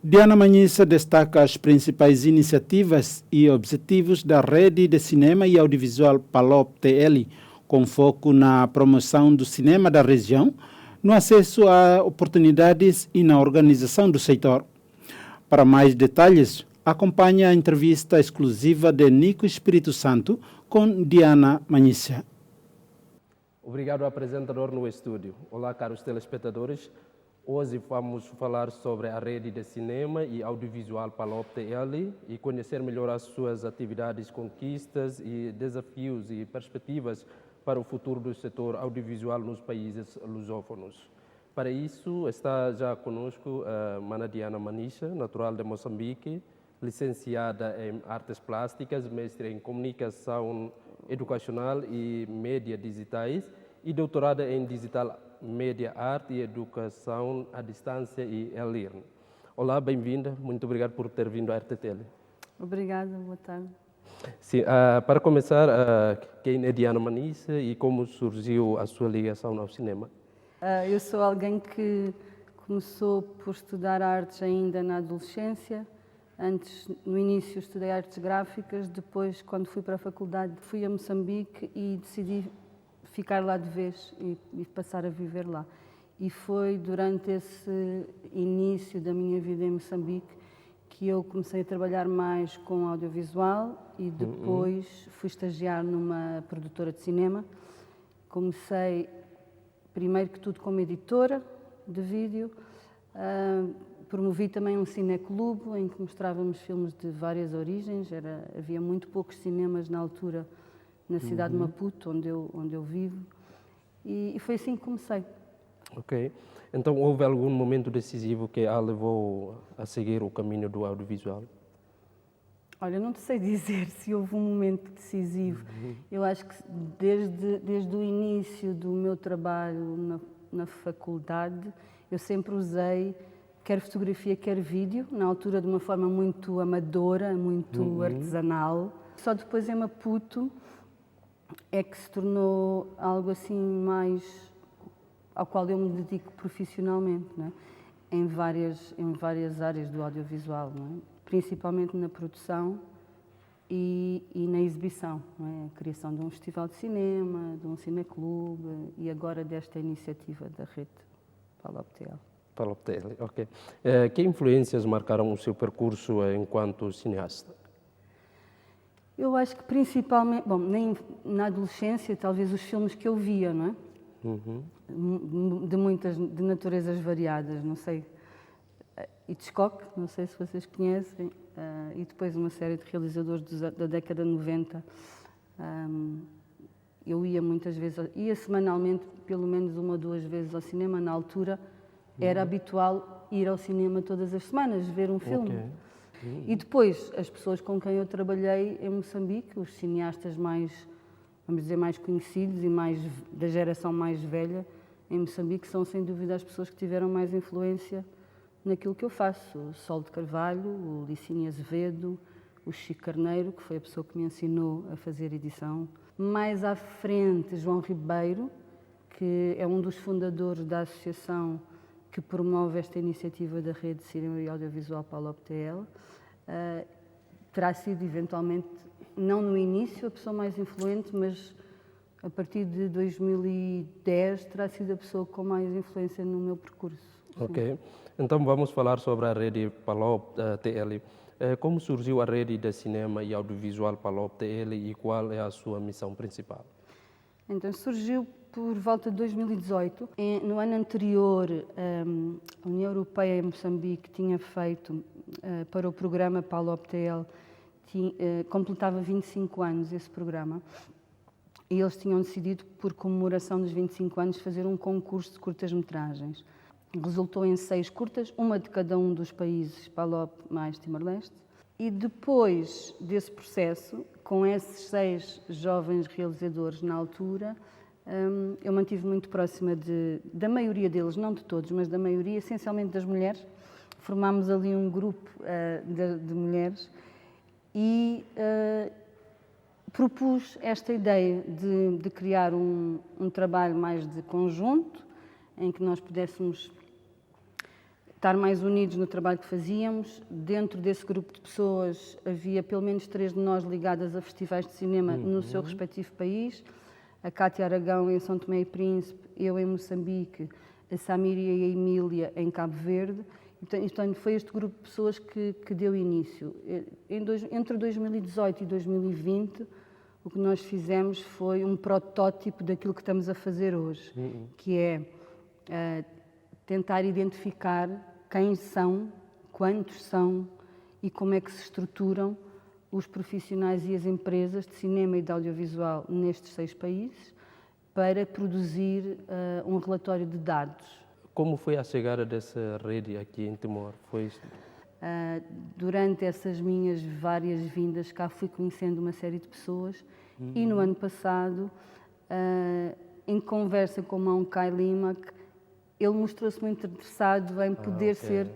Diana Manhissa destaca as principais iniciativas e objetivos da Rede de Cinema e Audiovisual PALOP-TL, com foco na promoção do cinema da região, no acesso a oportunidades e na organização do setor. Para mais detalhes, acompanhe a entrevista exclusiva de Nico Espírito Santo com Diana Manhissa. Obrigado, apresentador, no estúdio. Olá, caros telespectadores. Hoje vamos falar sobre a Rede de Cinema e Audiovisual PALOP-TL e conhecer melhor as suas atividades, conquistas e desafios e perspectivas para o futuro do setor audiovisual nos países lusófonos. Para isso, está já conosco a Mana Diana Manhissa, natural de Moçambique, licenciada em Artes Plásticas, mestre em Comunicação Educacional e Mídia Digitais e doutorada em Digital Media Art e Educação à Distância e e-learning. Olá, bem-vinda. Muito obrigado por ter vindo à RTTL. Obrigada, boa tarde. Sim, para começar, quem é Diana Manhissa e como surgiu a sua ligação ao cinema? Eu sou alguém que começou por estudar artes ainda na adolescência. Antes, no início, estudei artes gráficas. Depois, quando fui para a faculdade, fui a Moçambique e decidi ficar lá de vez e passar a viver lá. E foi durante esse início da minha vida em Moçambique que eu comecei a trabalhar mais com audiovisual e depois fui estagiar numa produtora de cinema. Comecei, primeiro que tudo, como editora de vídeo. Promovi também um cineclube em que mostrávamos filmes de várias origens. Havia muito poucos cinemas na altura na cidade de Maputo, onde eu vivo, e foi assim que comecei. Ok. Então, houve algum momento decisivo que a levou a seguir o caminho do audiovisual? Olha, não te sei dizer se houve um momento decisivo. Eu acho que desde o início do meu trabalho na faculdade, eu sempre usei quer fotografia, quer vídeo, na altura de uma forma muito amadora, muito artesanal. Só depois em Maputo é que se tornou algo assim mais ao qual eu me dedico profissionalmente, não é? em várias áreas do audiovisual, não é? Principalmente na produção e na exibição, não é? A criação de um festival de cinema, de um cineclube e agora desta iniciativa da rede PALOP-TL. PALOP-TL, ok. Que influências marcaram o seu percurso enquanto cineasta? Eu acho que principalmente, bom, na adolescência, talvez os filmes que eu via, não é? De naturezas variadas, não sei. Hitchcock, não sei se vocês conhecem, e depois uma série de realizadores da década de 90. Eu ia muitas vezes, ia semanalmente, pelo menos uma ou duas vezes ao cinema. Na altura era habitual ir ao cinema todas as semanas, ver um filme. Okay. E depois, as pessoas com quem eu trabalhei em Moçambique, os cineastas mais, vamos dizer, mais conhecidos e mais da geração mais velha em Moçambique, são sem dúvida as pessoas que tiveram mais influência naquilo que eu faço. O Sol de Carvalho, o Licínio Azevedo, o Chico Carneiro, que foi a pessoa que me ensinou a fazer edição. Mais à frente, João Ribeiro, que é um dos fundadores da associação que promove esta iniciativa da Rede de Cinema e Audiovisual PALOP-TL. Terá sido, eventualmente, não no início a pessoa mais influente, mas a partir de 2010 terá sido a pessoa com mais influência no meu percurso. Ok. Então vamos falar sobre a Rede PALOP-TL. Como surgiu a Rede de Cinema e Audiovisual PALOP-TL e qual é a sua missão principal? Então, surgiu por volta de 2018. No ano anterior, a União Europeia em Moçambique tinha feito, para o programa PALOP-TL, completava 25 anos esse programa, e eles tinham decidido, por comemoração dos 25 anos, fazer um concurso de curtas-metragens. Resultou em 6 curtas, uma de cada um dos países PALOP mais Timor-Leste. E depois desse processo, com esses 6 jovens realizadores na altura, eu mantive muito próxima da maioria deles, não de todos, mas da maioria, essencialmente das mulheres. Formámos ali um grupo de mulheres e propus esta ideia de criar um trabalho mais de conjunto, em que nós pudéssemos estar mais unidos no trabalho que fazíamos. Dentro desse grupo de pessoas havia pelo menos 3 de nós ligadas a festivais de cinema no seu respectivo país. A Cátia Aragão em São Tomé e Príncipe, eu em Moçambique, a Samíria e a Emília em Cabo Verde. Então, foi este grupo de pessoas que deu início. Entre 2018 e 2020, o que nós fizemos foi um protótipo daquilo que estamos a fazer hoje, que é tentar identificar quem são, quantos são e como é que se estruturam os profissionais e as empresas de cinema e de audiovisual nestes 6 países para produzir um relatório de dados. Como foi a chegada dessa rede aqui em Timor? Durante essas minhas várias vindas cá fui conhecendo uma série de pessoas e no ano passado, em conversa com o Mão Kai Lima, ele mostrou-se muito interessado em poder ser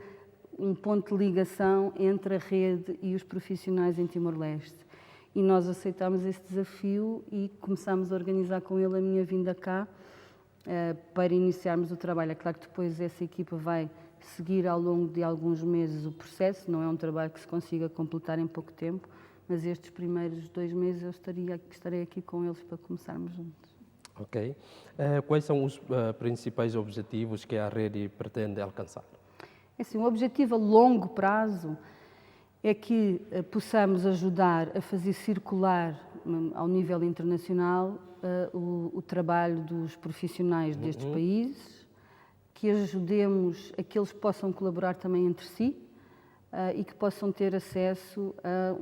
um ponto de ligação entre a rede e os profissionais em Timor-Leste. E nós aceitámos esse desafio e começámos a organizar com ele a minha vinda cá para iniciarmos o trabalho. É claro que depois essa equipa vai seguir ao longo de alguns meses o processo, não é um trabalho que se consiga completar em pouco tempo, mas estes primeiros 2 meses eu estarei aqui com eles para começarmos juntos. Ok. Quais são os principais objetivos que a rede pretende alcançar? Assim, o objetivo a longo prazo é que possamos ajudar a fazer circular ao nível internacional o trabalho dos profissionais destes países, que ajudemos a que eles possam colaborar também entre si e que possam ter acesso a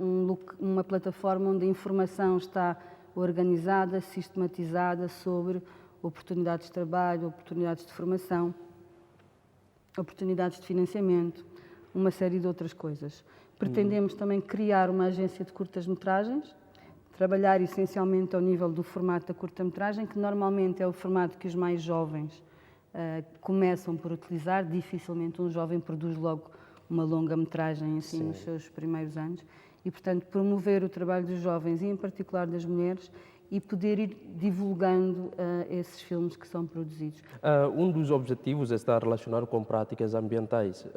uma plataforma onde a informação está organizada, sistematizada sobre oportunidades de trabalho, oportunidades de formação, oportunidades de financiamento, uma série de outras coisas. Pretendemos também criar uma agência de curtas-metragens, trabalhar essencialmente ao nível do formato da curta-metragem, que normalmente é o formato que os mais jovens começam por utilizar. Dificilmente um jovem produz logo uma longa-metragem assim nos seus primeiros anos. E, portanto, promover o trabalho dos jovens e, em particular, das mulheres e poder ir divulgando esses filmes que são produzidos. Um dos objetivos está relacionado com práticas ambientais.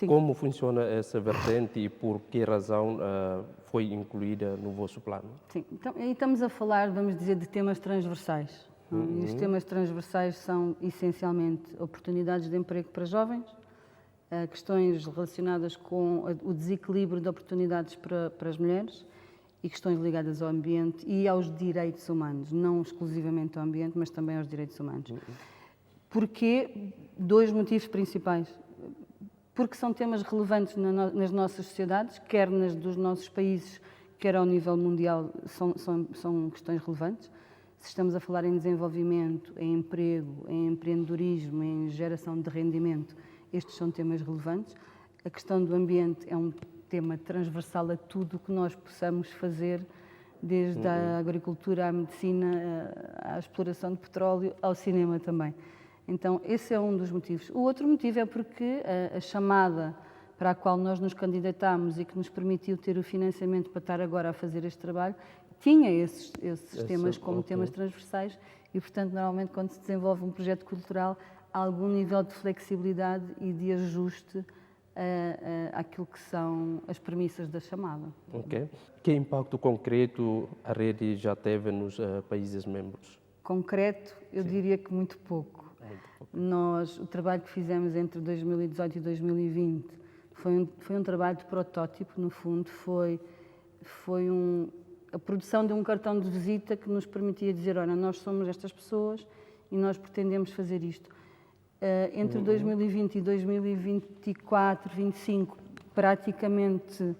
Como funciona essa vertente e por que razão foi incluída no vosso plano? Sim, então, aí estamos a falar, vamos dizer, de temas transversais. E os temas transversais são, essencialmente, oportunidades de emprego para jovens, questões relacionadas com o desequilíbrio de oportunidades para as mulheres e questões ligadas ao ambiente e aos direitos humanos, não exclusivamente ao ambiente, mas também aos direitos humanos. Porquê? 2 motivos principais. Porque são temas relevantes nas nossas sociedades, quer nas dos nossos países, quer ao nível mundial, são questões relevantes. Se estamos a falar em desenvolvimento, em emprego, em empreendedorismo, em geração de rendimento, estes são temas relevantes. A questão do ambiente é um tema transversal a tudo o que nós possamos fazer, desde a agricultura, à medicina, à exploração de petróleo, ao cinema também. Então, esse é um dos motivos. O outro motivo é porque a chamada para a qual nós nos candidatámos e que nos permitiu ter o financiamento para estar agora a fazer este trabalho, tinha esses temas como temas transversais e, portanto, normalmente quando se desenvolve um projeto cultural, há algum nível de flexibilidade e de ajuste àquilo que são as premissas da chamada. Ok. Que impacto concreto a rede já teve nos países membros? Concreto, eu diria que muito pouco. O trabalho que fizemos entre 2018 e 2020 foi um trabalho de protótipo, no fundo, foi a produção de um cartão de visita que nos permitia dizer, olha, nós somos estas pessoas e nós pretendemos fazer isto. Entre 2020 e 2024, 2025, praticamente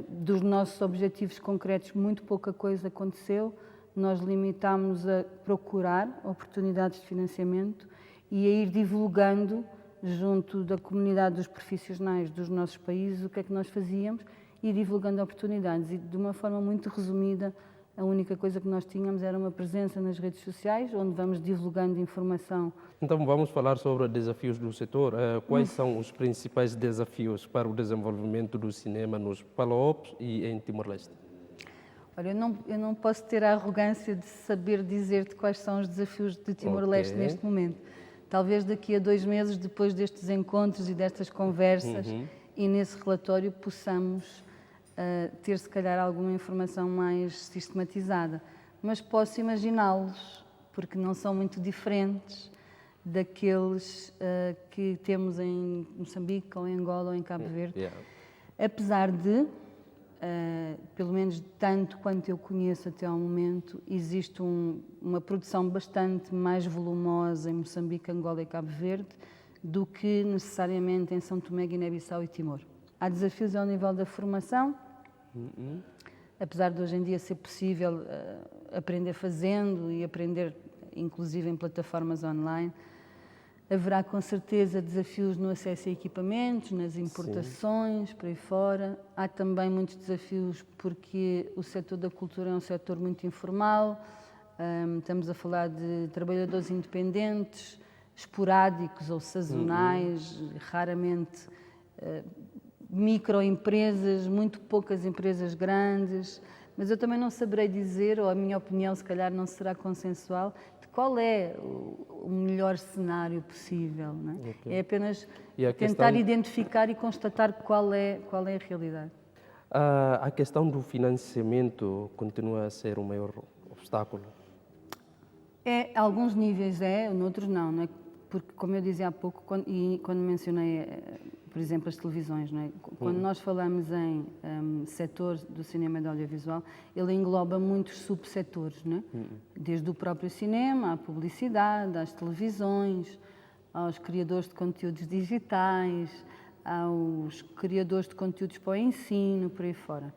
dos nossos objetivos concretos, muito pouca coisa aconteceu. Nós limitámos a procurar oportunidades de financiamento e a ir divulgando junto da comunidade dos profissionais dos nossos países o que é que nós fazíamos e divulgando oportunidades. E de uma forma muito resumida, a única coisa que nós tínhamos era uma presença nas redes sociais, onde vamos divulgando informação. Então vamos falar sobre desafios do setor. Quais são os principais desafios para o desenvolvimento do cinema nos PALOP e em Timor-Leste? Olha, eu não posso ter a arrogância de saber dizer-te quais são os desafios de Timor-Leste neste momento, Talvez daqui a 2 meses, depois destes encontros e destas conversas, e nesse relatório possamos ter, se calhar, alguma informação mais sistematizada. Mas posso imaginá-los, porque não são muito diferentes daqueles que temos em Moçambique, ou em Angola, ou em Cabo Verde. Apesar de, pelo menos tanto quanto eu conheço até ao momento, existe uma produção bastante mais volumosa em Moçambique, Angola e Cabo Verde do que necessariamente em São Tomé, Guiné-Bissau e Timor. Há desafios ao nível da formação, apesar de hoje em dia ser possível aprender fazendo e aprender inclusive em plataformas online. Haverá com certeza desafios no acesso a equipamentos, nas importações, por aí fora. Há também muitos desafios porque o setor da cultura é um setor muito informal. Estamos a falar de trabalhadores independentes, esporádicos ou sazonais, raramente microempresas, muito poucas empresas grandes. Mas eu também não saberei dizer, ou a minha opinião se calhar não será consensual, qual é o melhor cenário possível, não é? É apenas tentar identificar e constatar qual é a realidade. A questão do financiamento continua a ser o maior obstáculo? A alguns níveis noutros não é? Porque, como eu dizia há pouco, quando mencionei, por exemplo, as televisões, não é? Quando nós falamos em setor do cinema e do audiovisual, ele engloba muitos subsetores, não é? Desde o próprio cinema, à publicidade, às televisões, aos criadores de conteúdos digitais, aos criadores de conteúdos para o ensino, por aí fora.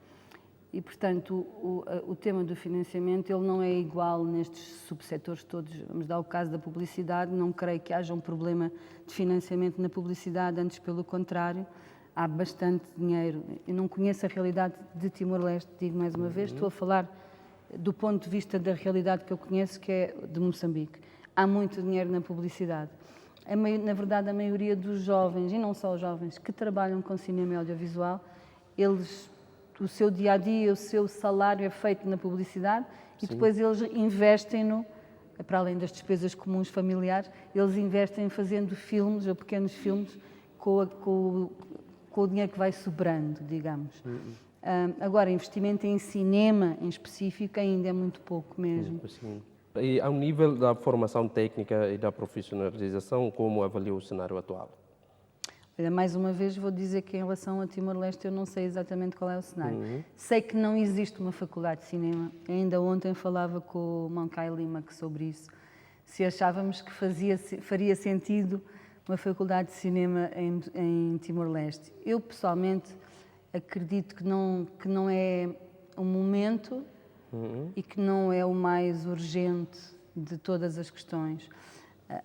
E, portanto, o tema do financiamento ele não é igual nestes subsetores todos. Vamos dar o caso da publicidade, não creio que haja um problema de financiamento na publicidade, antes pelo contrário, há bastante dinheiro. Eu não conheço a realidade de Timor-Leste, digo mais uma vez, estou a falar do ponto de vista da realidade que eu conheço, que é de Moçambique. Há muito dinheiro na publicidade. Na verdade, a maioria dos jovens, e não só os jovens, que trabalham com cinema e audiovisual, o seu dia-a-dia, o seu salário é feito na publicidade e depois eles investem-no, para além das despesas comuns familiares, eles investem fazendo filmes ou pequenos filmes com o dinheiro que vai sobrando, digamos. Agora, investimento em cinema, em específico, ainda é muito pouco mesmo. E ao nível da formação técnica e da profissionalização, como avalia o cenário atual? Olha, mais uma vez vou dizer que em relação a Timor-Leste eu não sei exatamente qual é o cenário. Sei que não existe uma faculdade de cinema. Ainda ontem falava com o Mancai Lima sobre isso. Se achávamos que faria sentido uma faculdade de cinema em Timor-Leste. Eu, pessoalmente, acredito que não é o momento e que não é o mais urgente de todas as questões.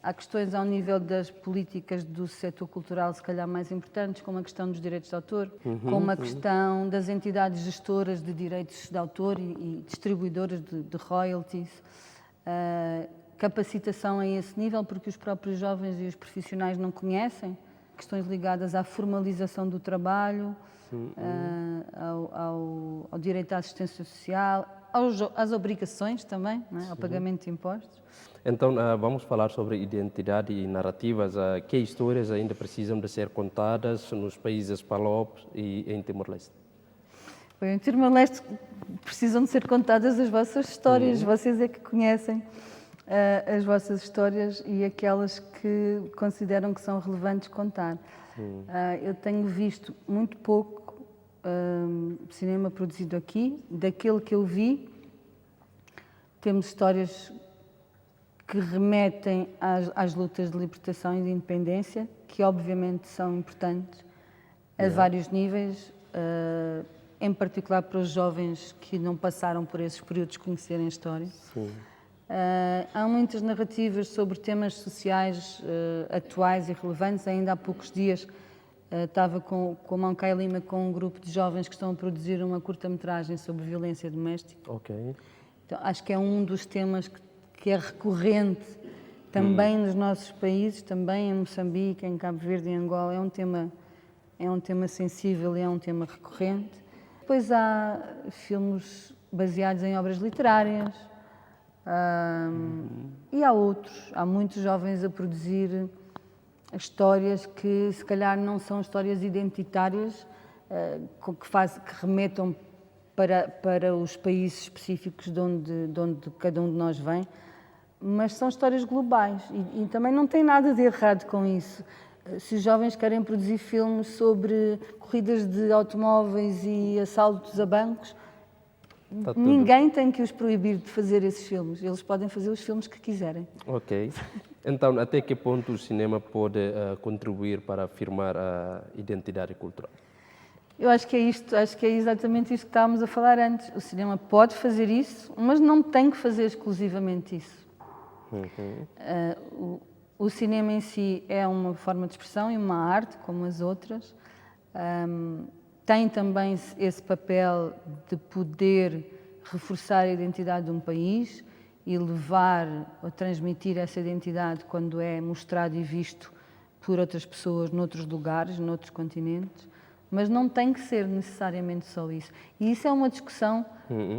Há questões ao nível das políticas do setor cultural, se calhar mais importantes, como a questão dos direitos de autor, como a questão das entidades gestoras de direitos de autor e distribuidoras de royalties, capacitação a esse nível, porque os próprios jovens e os profissionais não conhecem, questões ligadas à formalização do trabalho, ao direito à assistência social, às obrigações também, não é? Ao pagamento de impostos. Então, vamos falar sobre identidade e narrativas. Que histórias ainda precisam de ser contadas nos países PALOP e em Timor-Leste? Em Timor-Leste precisam de ser contadas as vossas histórias. Vocês é que conhecem as vossas histórias e aquelas que consideram que são relevantes contar. Eu tenho visto muito pouco cinema produzido aqui. Daquele que eu vi, temos histórias que remetem às lutas de libertação e de independência, que obviamente são importantes a vários níveis, em particular para os jovens que não passaram por esses períodos conhecerem a história. Há muitas narrativas sobre temas sociais atuais e relevantes. Ainda há poucos dias estava com o Mancai Lima com um grupo de jovens que estão a produzir uma curta-metragem sobre violência doméstica. Então, acho que é um dos temas que é recorrente também nos nossos países, também em Moçambique, em Cabo Verde e em Angola. É um tema sensível e é um tema recorrente. Depois há filmes baseados em obras literárias, E há outros, há muitos jovens a produzir histórias que se calhar não são histórias identitárias, que remetam para os países específicos de onde cada um de nós vem, mas são histórias globais e também não tem nada de errado com isso. Se os jovens querem produzir filmes sobre corridas de automóveis e assaltos a bancos, ninguém tem que os proibir de fazer esses filmes. Eles podem fazer os filmes que quiserem. Ok. Então, até que ponto o cinema pode contribuir para afirmar a identidade cultural? Eu acho que é exatamente isto que estávamos a falar antes. O cinema pode fazer isso, mas não tem que fazer exclusivamente isso. O cinema em si é uma forma de expressão e uma arte, como as outras. Tem também esse papel de poder reforçar a identidade de um país e levar ou transmitir essa identidade quando é mostrado e visto por outras pessoas noutros lugares, noutros continentes. Mas não tem que ser necessariamente só isso. E isso é uma discussão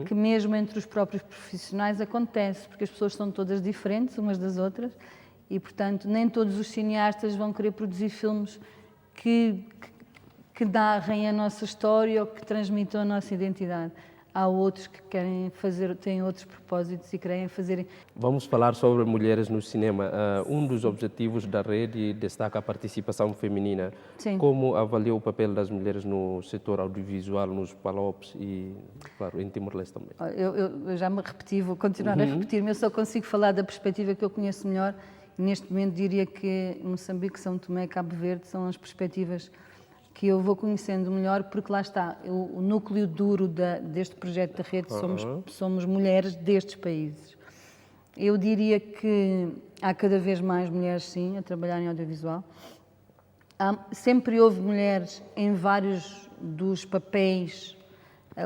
que mesmo entre os próprios profissionais acontece, porque as pessoas são todas diferentes umas das outras e, portanto, nem todos os cineastas vão querer produzir filmes que narrem a nossa história ou que transmitam a nossa identidade. Há outros que querem fazer, têm outros propósitos e querem fazer. Vamos falar sobre mulheres no cinema. Um dos objetivos da rede destaca a participação feminina. Sim. Como avalia o papel das mulheres no setor audiovisual, nos PALOPs e, claro, em Timor-Leste também? Eu já me repeti, vou continuar a repetir-me. Eu só consigo falar da perspectiva que eu conheço melhor. Neste momento diria que Moçambique, São Tomé e Cabo Verde são as perspectivas que eu vou conhecendo melhor, porque lá está, o núcleo duro deste projeto da rede somos mulheres destes países. Eu diria que há cada vez mais mulheres, sim, a trabalhar em audiovisual. Sempre houve mulheres em vários dos papéis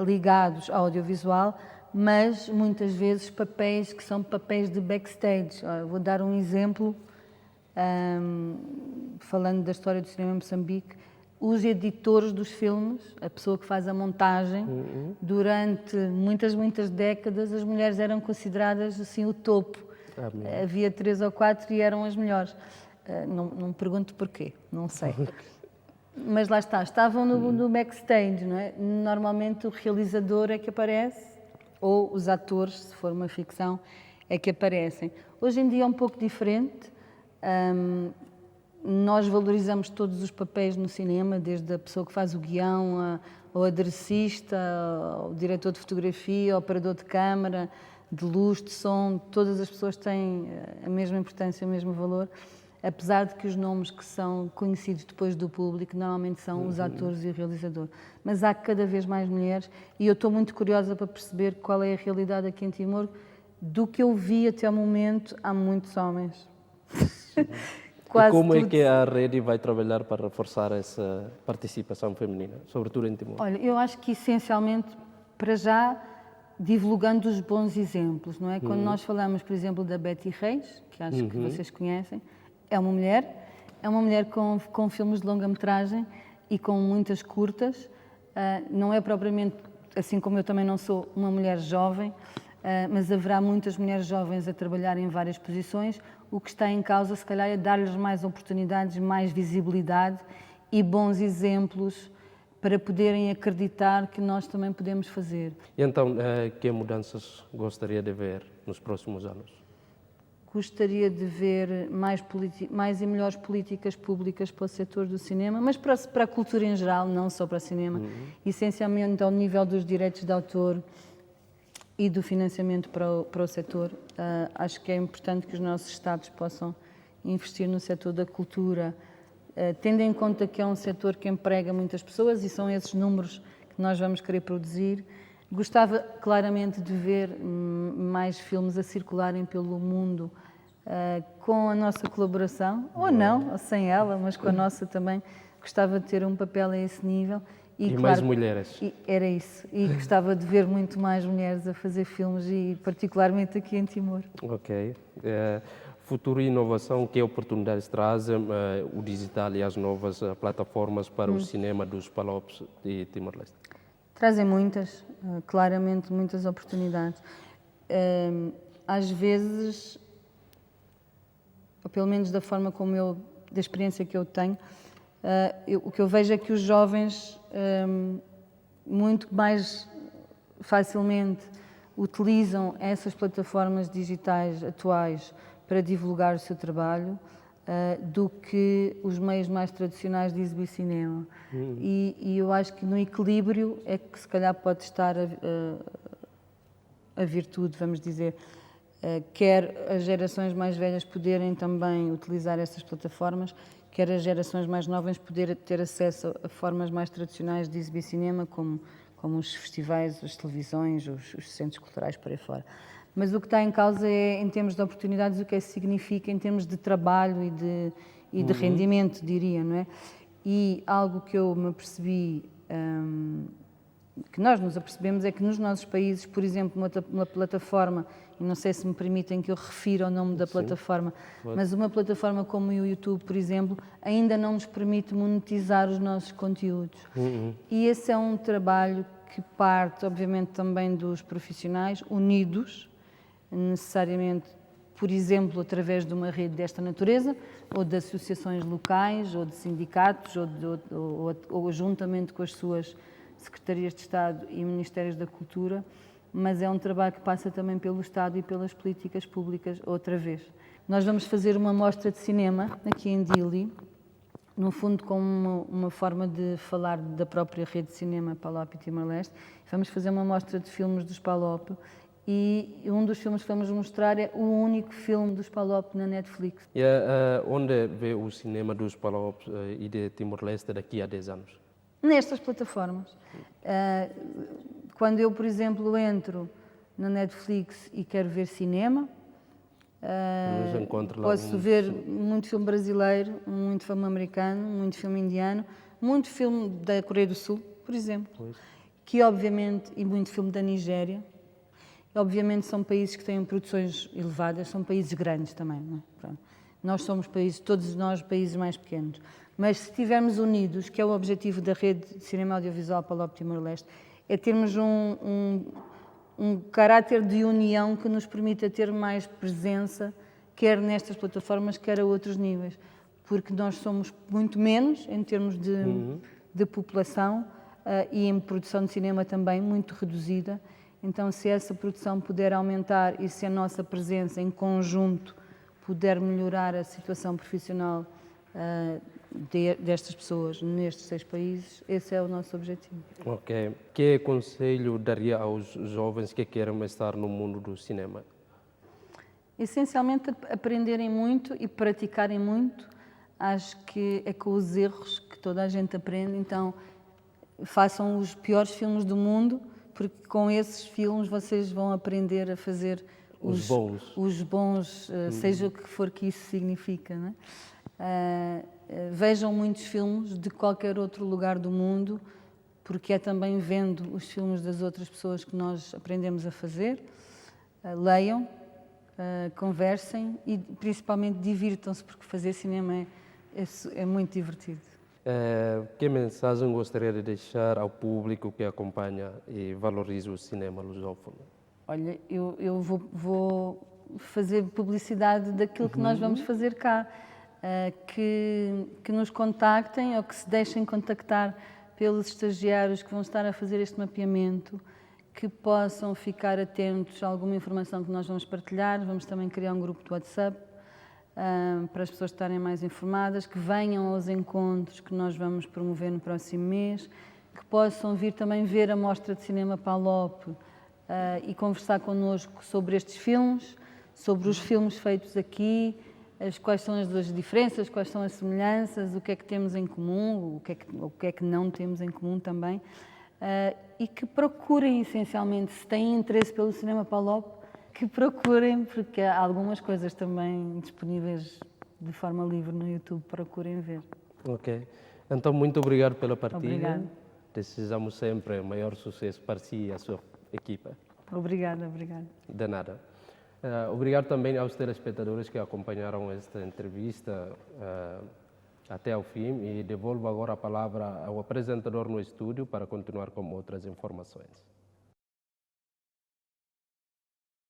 ligados ao audiovisual, mas muitas vezes papéis que são papéis de backstage. Vou dar um exemplo, falando da história do cinema em Moçambique. Os editores dos filmes, a pessoa que faz a montagem, durante muitas décadas, as mulheres eram consideradas assim o topo. Havia 3 ou 4 e eram as melhores. Não me pergunto porquê, não sei. Mas lá está, estavam no backstage, não é? Normalmente o realizador é que aparece, ou os atores, se for uma ficção, é que aparecem. Hoje em dia é um pouco diferente. Nós valorizamos todos os papéis no cinema, desde a pessoa que faz o guião, ao aderecista, ao diretor de fotografia, ao operador de câmara, de luz, de som. Todas as pessoas têm a mesma importância, o mesmo valor, apesar de que os nomes que são conhecidos depois do público normalmente são os atores e o realizador. Mas há cada vez mais mulheres e eu estou muito curiosa para perceber qual é a realidade aqui em Timor. Do que eu vi até ao momento, há muitos homens. E como é que a rede vai trabalhar para reforçar essa participação feminina, sobretudo em Timor? Olha, eu acho que essencialmente, para já, divulgando os bons exemplos, não é? Quando nós falamos, por exemplo, da Betty Reis, que acho que vocês conhecem, é uma mulher com filmes de longa-metragem e com muitas curtas, não é propriamente, assim como eu também não sou uma mulher jovem, mas haverá muitas mulheres jovens a trabalhar em várias posições. O que está em causa, se calhar, é dar-lhes mais oportunidades, mais visibilidade e bons exemplos para poderem acreditar que nós também podemos fazer. E então, que mudanças gostaria de ver nos próximos anos? Gostaria de ver mais e melhores políticas públicas para o setor do cinema, mas para a cultura em geral, não só para o cinema, essencialmente ao nível dos direitos de autor e do financiamento para o setor. Acho que é importante que os nossos Estados possam investir no setor da cultura, tendo em conta que é um setor que emprega muitas pessoas e são esses números que nós vamos querer produzir. Gostava claramente de ver mais filmes a circularem pelo mundo com a nossa colaboração, ou não, ou sem ela, mas com a nossa também. Gostava de ter um papel a esse nível. E claro, mais mulheres. Era isso. E gostava de ver muito mais mulheres a fazer filmes, e particularmente aqui em Timor. Ok. Futuro e inovação, que oportunidades trazem o digital e as novas plataformas para o cinema dos PALOPs de Timor-Leste? Trazem muitas, claramente muitas oportunidades. às vezes, ou pelo menos da forma como da experiência que eu tenho, o que eu vejo é que os jovens muito mais facilmente utilizam essas plataformas digitais atuais para divulgar o seu trabalho do que os meios mais tradicionais de exibir cinema. E eu acho que no equilíbrio é que se calhar pode estar a virtude, vamos dizer, quer as gerações mais velhas poderem também utilizar essas plataformas, quer as gerações mais novas poderem ter acesso a formas mais tradicionais de exibir cinema, como os festivais, as televisões, os centros culturais por aí fora. Mas o que está em causa é, em termos de oportunidades, o que isso significa em termos de trabalho e de rendimento, diria, não é? E algo que eu me apercebi, que nós nos apercebemos, é que nos nossos países, por exemplo, uma plataforma, e não sei se me permitem que eu refira o nome da plataforma, mas uma plataforma como o YouTube, por exemplo, ainda não nos permite monetizar os nossos conteúdos. E esse é um trabalho que parte, obviamente, também dos profissionais unidos, necessariamente, por exemplo, através de uma rede desta natureza, ou de associações locais, ou de sindicatos, ou juntamente com as suas secretarias de Estado e ministérios da Cultura, mas é um trabalho que passa também pelo Estado e pelas políticas públicas, outra vez. Nós vamos fazer uma mostra de cinema aqui em Dili, no fundo como uma forma de falar da própria rede de cinema PALOP e Timor-Leste. Vamos fazer uma mostra de filmes dos PALOP e um dos filmes que vamos mostrar é o único filme dos PALOP na Netflix. E onde vê o cinema dos PALOP e de Timor-Leste daqui a 10 anos? Nestas plataformas. Quando eu, por exemplo, entro na Netflix e quero ver cinema, posso ver muito filme brasileiro, muito filme americano, muito filme indiano, muito filme da Coreia do Sul, por exemplo, que obviamente, e muito filme da Nigéria. Obviamente são países que têm produções elevadas, são países grandes também, não é? Pronto. Nós somos países, todos nós, países mais pequenos. Mas se estivermos unidos, que é o objetivo da rede de cinema audiovisual PALOP Timor-Leste, é termos um caráter de união que nos permita ter mais presença, quer nestas plataformas, quer a outros níveis. Porque nós somos muito menos em termos de população e em produção de cinema também, muito reduzida. Então, se essa produção puder aumentar e se a nossa presença em conjunto puder melhorar a situação profissional destas pessoas nestes 6 países, esse é o nosso objetivo. Ok. Que conselho daria aos jovens que querem estar no mundo do cinema? Essencialmente, aprenderem muito e praticarem muito. Acho que é com os erros que toda a gente aprende. Então, façam os piores filmes do mundo, porque com esses filmes vocês vão aprender a fazer os bons, seja o que for que isso significa, não é? Vejam muitos filmes de qualquer outro lugar do mundo, porque é também vendo os filmes das outras pessoas que nós aprendemos a fazer. Leiam, conversem e principalmente divirtam-se, porque fazer cinema é muito divertido. Que mensagem gostaria de deixar ao público que acompanha e valoriza o cinema lusófono? Olha, eu vou fazer publicidade daquilo que nós vamos fazer cá. Que nos contactem ou que se deixem contactar pelos estagiários que vão estar a fazer este mapeamento, que possam ficar atentos a alguma informação que nós vamos partilhar. Vamos também criar um grupo de WhatsApp para as pessoas estarem mais informadas, que venham aos encontros que nós vamos promover no próximo mês, que possam vir também ver a Mostra de Cinema PALOP e conversar connosco sobre estes filmes, sobre os filmes feitos aqui, quais são as diferenças, quais são as semelhanças, o que é que temos em comum, o que é que não temos em comum também, e que procurem, essencialmente, se têm interesse pelo cinema PALOP, que procurem, porque há algumas coisas também disponíveis de forma livre no YouTube, procurem ver. Ok. Então, muito obrigado pela partilha. Obrigada. Desejamos sempre maior sucesso para si e a sua equipa. Obrigada. De nada. Obrigado também aos telespectadores que acompanharam esta entrevista até ao fim e devolvo agora a palavra ao apresentador no estúdio para continuar com outras informações.